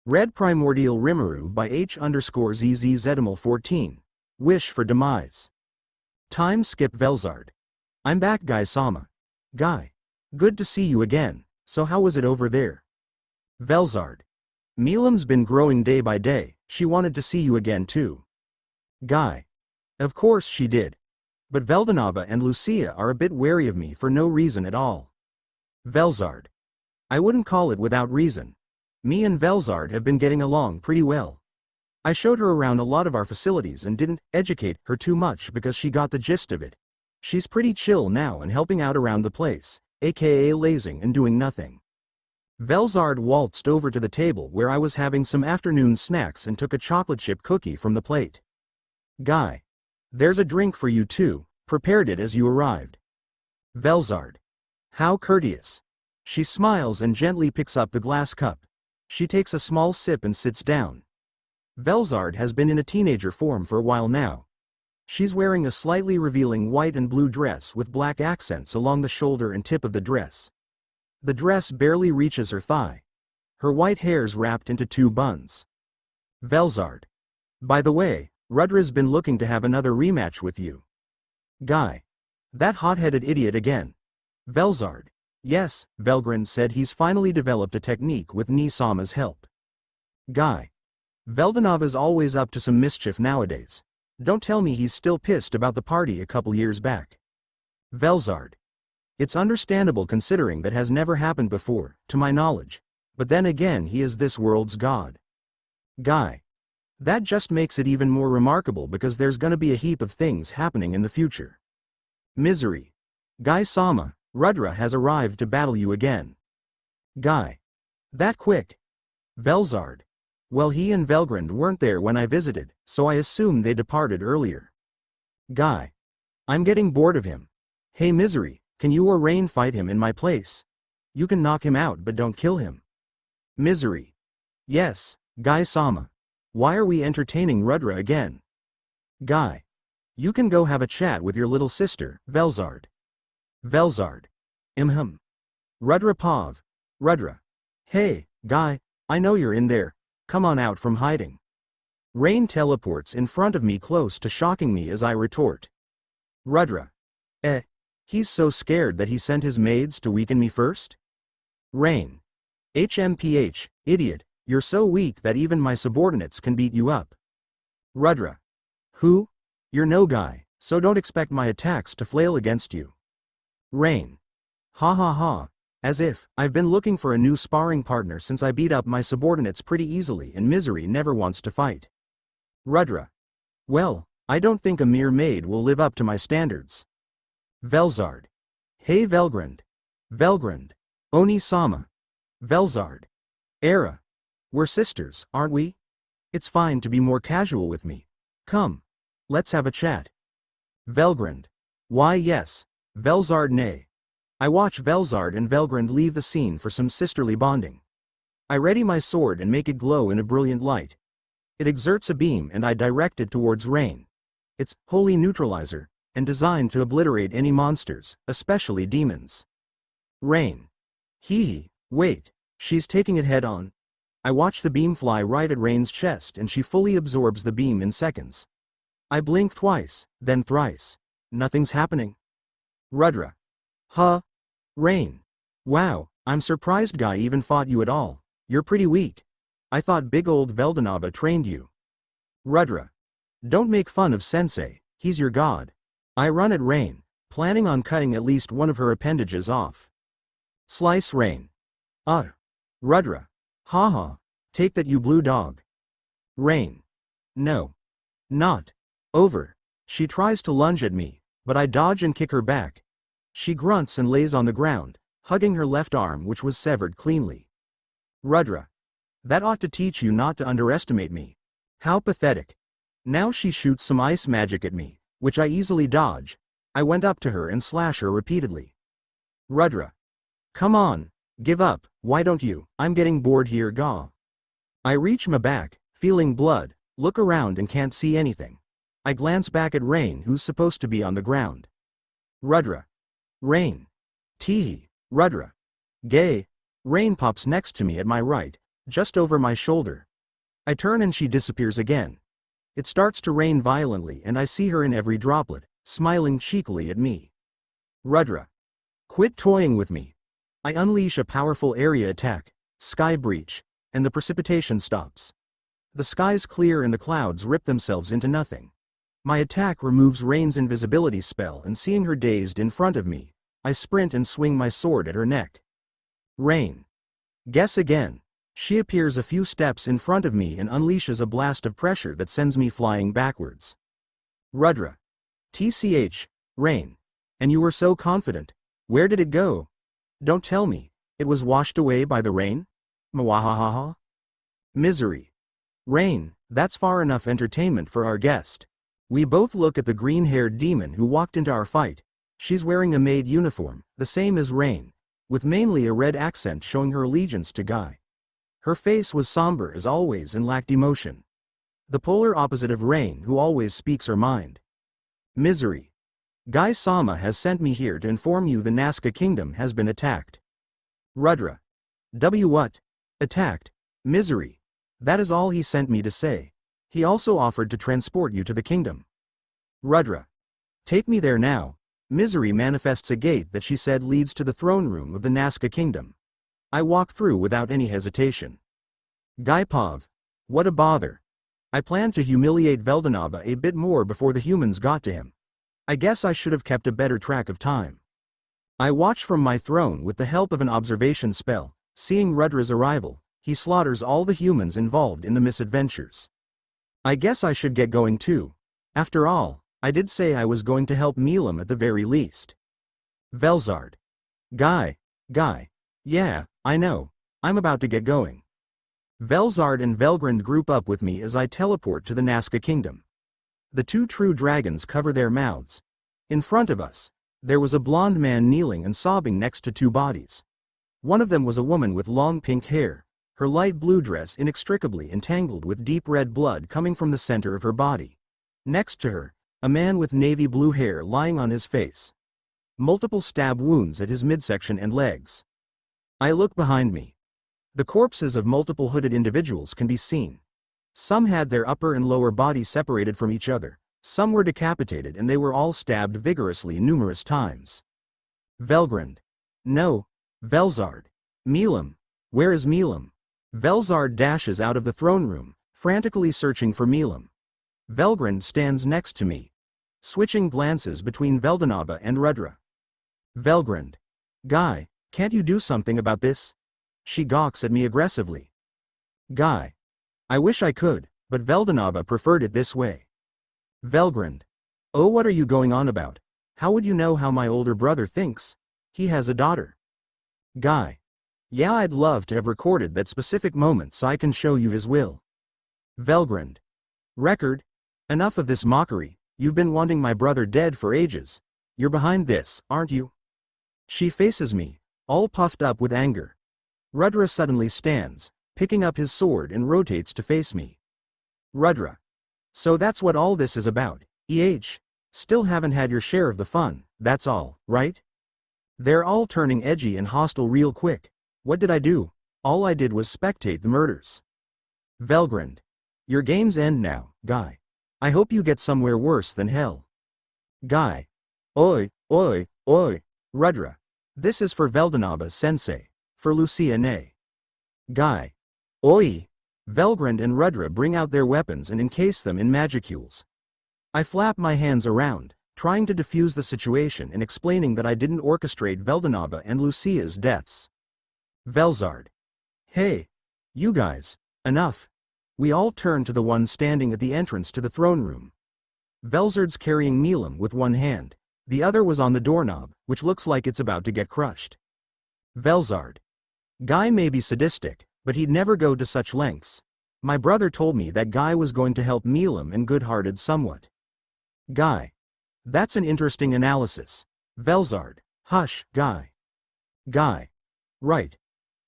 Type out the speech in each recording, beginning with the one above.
Red Primordial Rimuru by H_ZZ14. Wish for demise. Time skip Velzard. I'm back, Guy Sama. Guy. Good to see you again. So how was it over there? Velzard. Milam's been growing day by day. She wanted to see you again too. Guy. Of course she did. But Veldanava and Lucia are a bit wary of me for no reason at all. Velzard. I wouldn't call it without reason. Me and Velzard have been getting along pretty well. I showed her around a lot of our facilities and didn't educate her too much because she got the gist of it. She's pretty chill now and helping out around the place, aka lazing and doing nothing. Velzard waltzed over to the table where I was having some afternoon snacks and took a chocolate chip cookie from the plate. Guy. There's a drink for you too, prepared it as you arrived. Velzard. How courteous. She smiles and gently picks up the glass cup. She takes a small sip and sits down. Velzard has been in a teenager form for a while now. She's wearing a slightly revealing white and blue dress with black accents along the shoulder and tip of the dress. The dress barely reaches her thigh. Her white hair's wrapped into two buns. Velzard. By the way, Rudra's been looking to have another rematch with you. Guy. That hot-headed idiot again. Velzard. Yes, Velgrind said he's finally developed a technique with Nisama's help. Guy. Veldanava's always up to some mischief nowadays. Don't tell me he's still pissed about the party a couple years back. Velzard. It's understandable considering that has never happened before, to my knowledge. But then again, he is this world's god. Guy. That just makes it even more remarkable because there's gonna be a heap of things happening in the future. Misery. Guy Sama. Rudra has arrived to battle you again. Guy. That quick? Velzard. Well, he and Velgrind weren't there when I visited, so I assume they departed earlier. Guy. I'm getting bored of him. Hey Misery, can you or Rain fight him in my place? You can knock him out but don't kill him. Misery. Yes, Guy Sama. Why are we entertaining Rudra again? Guy. You can go have a chat with your little sister, Velzard. Velzard. Rudra Pav. Rudra. Hey, Guy, I know you're in there. Come on out from hiding. Rain teleports in front of me close to shocking me as I retort. Rudra. He's so scared that he sent his maids to weaken me first? Rain. HMPH, idiot, you're so weak that even my subordinates can beat you up. Rudra. Who? You're no guy, so don't expect my attacks to flail against you. Rain. Ha ha ha. As if, I've been looking for a new sparring partner since I beat up my subordinates pretty easily and Misery never wants to fight. Rudra. Well, I don't think a mere maid will live up to my standards. Velzard. Hey Velgrind. Velgrind. Oni Sama. Velzard. Era. We're sisters, aren't we? It's fine to be more casual with me. Come. Let's have a chat. Velgrind. Why yes. Velzard nay. I watch Velzard and Velgrind leave the scene for some sisterly bonding. I ready my sword and make it glow in a brilliant light. It exerts a beam and I direct it towards Rain. It's holy neutralizer, and designed to obliterate any monsters, especially demons. Rain. Hee, wait, she's taking it head on. I watch the beam fly right at Rain's chest and she fully absorbs the beam in seconds. I blink twice, then thrice. Nothing's happening. Rudra. Huh? Rain. Wow, I'm surprised Guy even fought you at all. You're pretty weak. I thought big old Veldanava trained you. Rudra. Don't make fun of Sensei, he's your god. I run at Rain, planning on cutting at least one of her appendages off. Slice Rain. Rudra. Haha, take that you blue dog. Rain. No. Not. Over. She tries to lunge at me, but I dodge and kick her back. She grunts and lays on the ground, hugging her left arm which was severed cleanly. Rudra. That ought to teach you not to underestimate me. How pathetic. Now she shoots some ice magic at me, which I easily dodge. I went up to her and slash her repeatedly. Rudra. Come on, give up, why don't you? I'm getting bored here, Gaw. I reach my back, feeling blood, look around and can't see anything. I glance back at Rain who's supposed to be on the ground. Rudra. Rain. Teehee. Rudra. Gay. Rain pops next to me at my right, just over my shoulder. I turn and she disappears again. It starts to rain violently and I see her in every droplet, smiling cheekily at me. Rudra. Quit toying with me. I unleash a powerful area attack, Sky Breach, and the precipitation stops. The skies clear and the clouds rip themselves into nothing. My attack removes Rain's invisibility spell and seeing her dazed in front of me, I sprint and swing my sword at her neck. Rain. Guess again. She appears a few steps in front of me and unleashes a blast of pressure that sends me flying backwards. Rudra. TCH, Rain. And you were so confident. Where did it go? Don't tell me. It was washed away by the rain? Mwahahaha. Misery. Rain, that's far enough entertainment for our guest. We both look at the green-haired demon who walked into our fight. She's wearing a maid uniform, the same as Rain, with mainly a red accent showing her allegiance to Guy. Her face was somber as always and lacked emotion. The polar opposite of Rain, who always speaks her mind. Misery. Guy-sama has sent me here to inform you the Nasca Kingdom has been attacked. Rudra. What? Attacked? Misery. That is all he sent me to say. He also offered to transport you to the kingdom. Rudra. Take me there now. Misery manifests a gate that she said leads to the throne room of the Nasca Kingdom. I walk through without any hesitation. Gaipov. What a bother. I planned to humiliate Veldanava a bit more before the humans got to him. I guess I should have kept a better track of time. I watch from my throne with the help of an observation spell. Seeing Rudra's arrival, he slaughters all the humans involved in the misadventures. I guess I should get going too. After all, I did say I was going to help Milam at the very least. Velzard. Guy. Yeah, I know. I'm about to get going. Velzard and Velgrand group up with me as I teleport to the Nasca Kingdom. The two true dragons cover their mouths. In front of us, there was a blonde man kneeling and sobbing next to two bodies. One of them was a woman with long pink hair, her light blue dress inextricably entangled with deep red blood coming from the center of her body. Next to her, a man with navy blue hair lying on his face. Multiple stab wounds at his midsection and legs. I look behind me. The corpses of multiple hooded individuals can be seen. Some had their upper and lower bodies separated from each other, some were decapitated and they were all stabbed vigorously numerous times. Velgrand. No. Velzard. Milam. Where is Milam? Velzard dashes out of the throne room, frantically searching for Milam. Velgrand stands next to me, switching glances between Veldanava and Rudra. Velgrand. Guy, can't you do something about this? She gawks at me aggressively. Guy. I wish I could, but Veldanava preferred it this way. Velgrand. Oh, what are you going on about? How would you know how my older brother thinks? He has a daughter. Guy. Yeah, I'd love to have recorded that specific moment so I can show you his will. Velgrand. Record? Enough of this mockery. You've been wanting my brother dead for ages. You're behind this, aren't you? She faces me, all puffed up with anger. Rudra suddenly stands, picking up his sword and rotates to face me. Rudra. So that's what all this is about, Still haven't had your share of the fun, that's all, right? They're all turning edgy and hostile real quick. What did I do? All I did was spectate the murders. Velgrand. Your game's end now, Guy. I hope you get somewhere worse than hell. Guy. Oi. Rudra. This is for Veldanava-sensei. For Lucia Nay. Guy. Oi. Velgrand and Rudra bring out their weapons and encase them in magicules. I flap my hands around, trying to defuse the situation and explaining that I didn't orchestrate Veldanava and Lucia's deaths. Velzard. Hey. You guys. Enough. We all turn to the one standing at the entrance to the throne room. Velzard's carrying Milam with one hand. The other was on the doorknob, which looks like it's about to get crushed. Velzard. Guy may be sadistic, but he'd never go to such lengths. My brother told me that Guy was going to help Milam and good-hearted somewhat. Guy. That's an interesting analysis. Velzard. Hush, Guy. Guy. Right.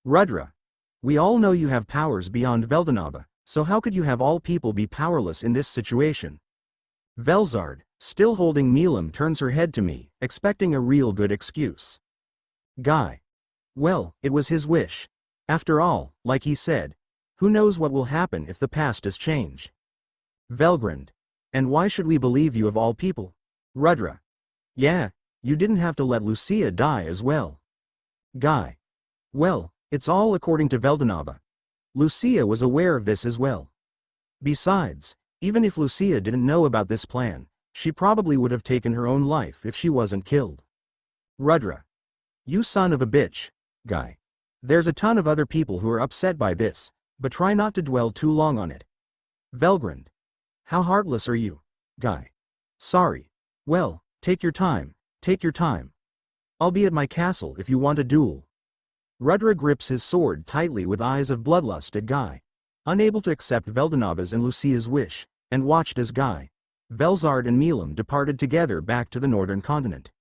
Rudra. We all know you have powers beyond Veldanava, so how could you have all people be powerless in this situation? Velzard, still holding Milam, turns her head to me, expecting a real good excuse. Guy. Well, it was his wish. After all, like he said, Who knows what will happen if the past is changed? Velgrand. And why should we believe you of all people? Rudra. Yeah, you didn't have to let Lucia die as well. Guy. Well, it's all according to Veldanava. Lucia was aware of this as well. Besides, even if Lucia didn't know about this plan, she probably would have taken her own life if she wasn't killed. Rudra. You son of a bitch, Guy. There's a ton of other people who are upset by this, but try not to dwell too long on it. Velgrand. How heartless are you, Guy? Sorry. Well, take your time, take your time. I'll be at my castle if you want a duel. Rudra grips his sword tightly with eyes of bloodlust at Guy, unable to accept Veldanava's and Lucia's wish, and watched as Guy, Velzard and Milam departed together back to the northern continent.